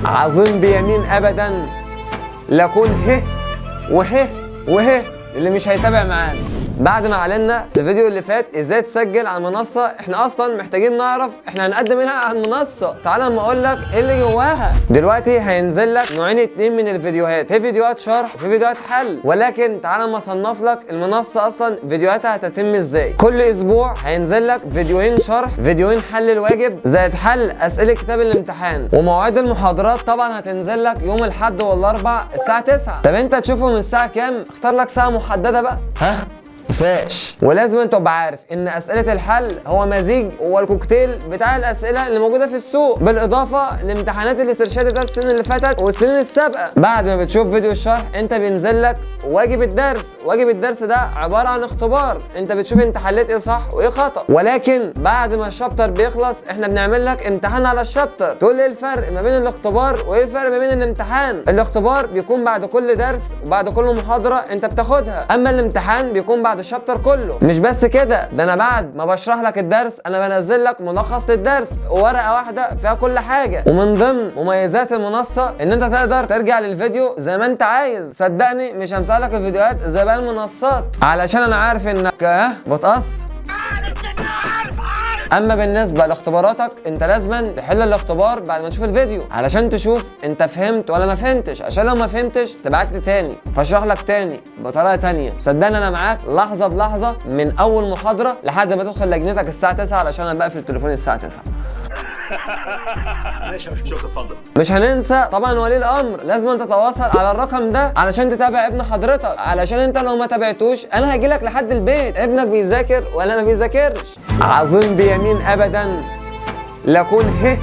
عظيم بيمين ابدا لكون وه اللي مش هيتابع معانا. بعد ما اعلنا في الفيديو اللي فات ازاي تسجل على المنصه، احنا اصلا محتاجين نعرف احنا هنقدم منها على المنصه. تعال اما اقول لك ايه اللي جواها. دلوقتي هينزل لك نوعين اتنين من الفيديوهات، في فيديوهات شرح وفي فيديوهات حل. ولكن تعال اما اصنف لك المنصه اصلا فيديوهاتها هتتم ازاي. كل اسبوع هينزل لك فيديوهين شرح، فيديوهين حل الواجب، زائد حل اسئله كتاب الامتحان. ومواعيد المحاضرات طبعا هتنزل لك يوم الاحد والاربع الساعه 9. طب انت تشوفه من الساعه كام؟ اختار لك ساعه محدده بقى. ها تنساش. ولازم انت تبقى عارف ان اسئله الحل هو مزيج والكوكتيل بتاع الاسئله اللي موجوده في السوق، بالاضافه لامتحانات الاسترشاد بتاعت السنين اللي فاتت والسنين السابقه. بعد ما بتشوف فيديو الشرح انت بينزل لك واجب الدرس. واجب الدرس ده عباره عن اختبار، انت بتشوف انت حليت ايه صح وايه خطا. ولكن بعد ما الشابتر بيخلص احنا بنعمل لك امتحان على الشابتر، تقول ايه الفرق ما بين الاختبار وايه الفرق ما بين الامتحان. الاختبار بيكون بعد كل درس وبعد كل محاضره انت بتاخدها، اما الامتحان بيكون بعد الشابتر كله. مش بس كده، ده انا بعد ما بشرح لك الدرس انا بنزل لك ملخص للدرس وورقه واحده فيها كل حاجه. ومن ضمن مميزات المنصه ان انت تقدر ترجع للفيديو زي ما انت عايز. صدقني مش همسح لك الفيديوهات زي باقي المنصات علشان انا عارف انك بتقص. اما بالنسبه لاختباراتك انت لازما تحل الاختبار بعد ما تشوف الفيديو علشان تشوف انت فهمت ولا ما فهمتش، عشان لو ما فهمتش تبعت لي تاني فاشرح لك تاني بطريقه تانيه. صدقني انا معاك لحظه بلحظه من اول محاضره لحد ما تدخل لجنتك الساعه 9 علشان انا بقفل تليفوني الساعه 9. ماشي شكرا اتفضل. مش هننسى طبعا ولي الامر، لازم تتواصل على الرقم ده علشان تتابع ابن حضرتك، علشان انت لو ما تابعتوش انا هجيلك لحد البيت. ابنك بيذاكر ولا ما بيذاكرش؟ عظيم بيمين ابدا لكون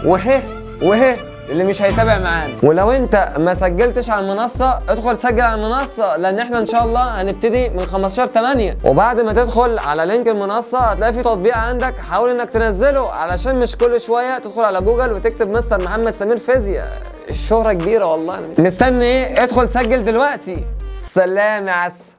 وه اللي مش هيتابع معانا. ولو انت ما سجلتش على المنصه ادخل سجل على المنصه، لان احنا ان شاء الله هنبتدي من 15/8. وبعد ما تدخل على لينك المنصه هتلاقي في تطبيق عندك، حاول انك تنزله علشان مش كل شويه تدخل على جوجل وتكتب مستر محمد سمير فيزياء. الشهره كبيره والله. مستني ايه؟ ادخل سجل دلوقتي. سلام يا عسل.